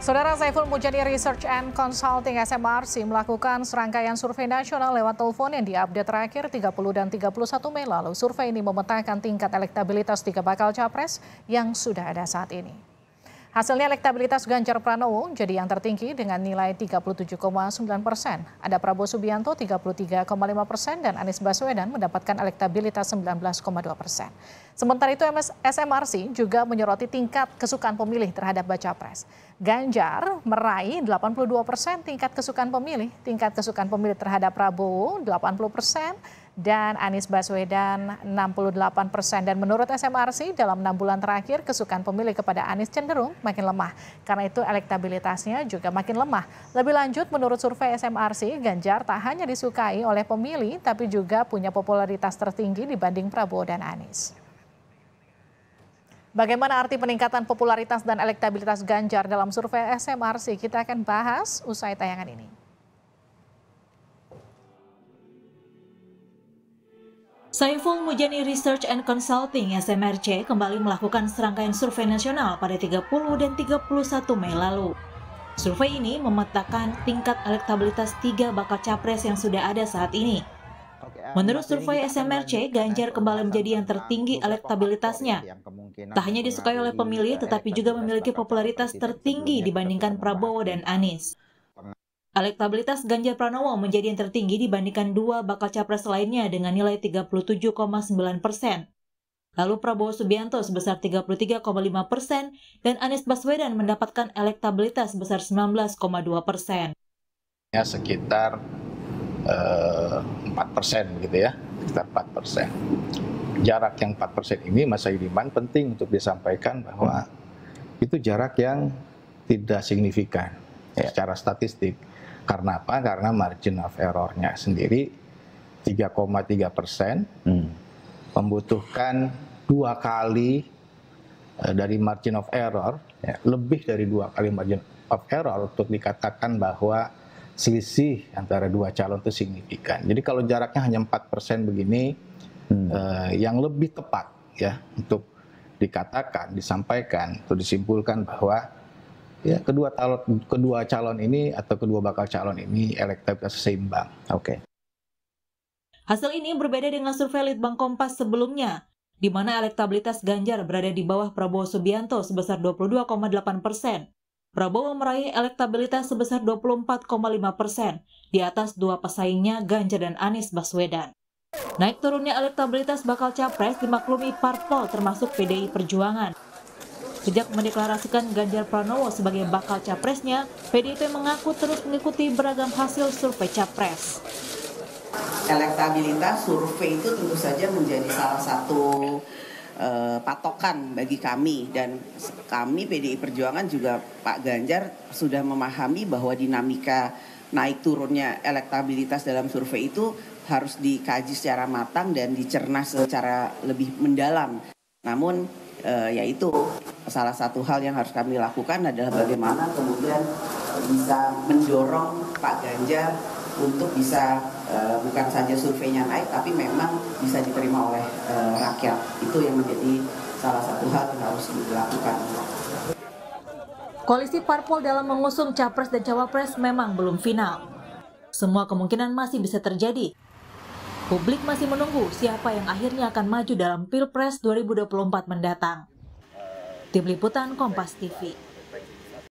Saudara Saiful Mujani Research and Consulting SMRC melakukan serangkaian survei nasional lewat telepon yang diupdate terakhir 30 dan 31 Mei lalu. Survei ini memetakan tingkat elektabilitas 3 bakal capres yang sudah ada saat ini. Hasilnya elektabilitas Ganjar Pranowo jadi yang tertinggi dengan nilai 37,9%. Ada Prabowo Subianto 33,5% dan Anies Baswedan mendapatkan elektabilitas 19,2%. Sementara itu SMRC juga menyoroti tingkat kesukaan pemilih terhadap baca pres. Ganjar meraih 82% tingkat kesukaan pemilih terhadap Prabowo 80%, dan Anies Baswedan 68%. Dan menurut SMRC dalam 6 bulan terakhir kesukaan pemilih kepada Anies cenderung makin lemah. Karena itu elektabilitasnya juga makin lemah. Lebih lanjut menurut survei SMRC, Ganjar tak hanya disukai oleh pemilih tapi juga punya popularitas tertinggi dibanding Prabowo dan Anies. Bagaimana arti peningkatan popularitas dan elektabilitas Ganjar dalam survei SMRC? Kita akan bahas usai tayangan ini. Saiful Mujani Research and Consulting SMRC kembali melakukan serangkaian survei nasional pada 30 dan 31 Mei lalu. Survei ini memetakan tingkat elektabilitas 3 bakal capres yang sudah ada saat ini. Menurut survei SMRC, Ganjar kembali menjadi yang tertinggi elektabilitasnya. Tak hanya disukai oleh pemilih, tetapi juga memiliki popularitas tertinggi dibandingkan Prabowo dan Anies. Elektabilitas Ganjar Pranowo menjadi yang tertinggi dibandingkan 2 bakal capres lainnya dengan nilai 37,9%. Lalu Prabowo Subianto sebesar 33,5% dan Anies Baswedan mendapatkan elektabilitas sebesar 19,2%. Ya, sekitar 4% begitu ya, sekitar 4%. Jarak yang 4% ini, Mas Saidiman, penting untuk disampaikan bahwa itu jarak yang tidak signifikan secara statistik. Karena apa? Karena margin of error-nya sendiri 3,3%, membutuhkan 2 kali dari margin of error, lebih dari 2 kali margin of error untuk dikatakan bahwa selisih antara 2 calon itu signifikan. Jadi kalau jaraknya hanya 4% begini, yang lebih tepat ya untuk dikatakan, disampaikan atau disimpulkan bahwa ya, kedua calon ini atau kedua bakal calon ini elektabilitas seimbang. Hasil ini berbeda dengan survei Litbang Kompas sebelumnya, di mana elektabilitas Ganjar berada di bawah Prabowo Subianto sebesar 22,8%. Prabowo meraih elektabilitas sebesar 24,5%, di atas 2 pesaingnya Ganjar dan Anies Baswedan. Naik turunnya elektabilitas bakal capres dimaklumi parpol termasuk PDI Perjuangan. Sejak mendeklarasikan Ganjar Pranowo sebagai bakal capresnya, PDIP mengaku terus mengikuti beragam hasil survei capres. Elektabilitas survei itu tentu saja menjadi salah satu patokan bagi kami, dan kami PDI Perjuangan juga Pak Ganjar sudah memahami bahwa dinamika naik turunnya elektabilitas dalam survei itu harus dikaji secara matang dan dicerna secara lebih mendalam. Namun yaitu salah satu hal yang harus kami lakukan adalah bagaimana kemudian bisa mendorong Pak Ganjar untuk bisa bukan saja surveinya naik tapi memang bisa diterima oleh rakyat. Itu yang menjadi salah satu hal yang harus dilakukan. Koalisi parpol dalam mengusung capres dan cawapres memang belum final. Semua kemungkinan masih bisa terjadi. Publik masih menunggu siapa yang akhirnya akan maju dalam Pilpres 2024 mendatang. Tim Liputan Kompas TV.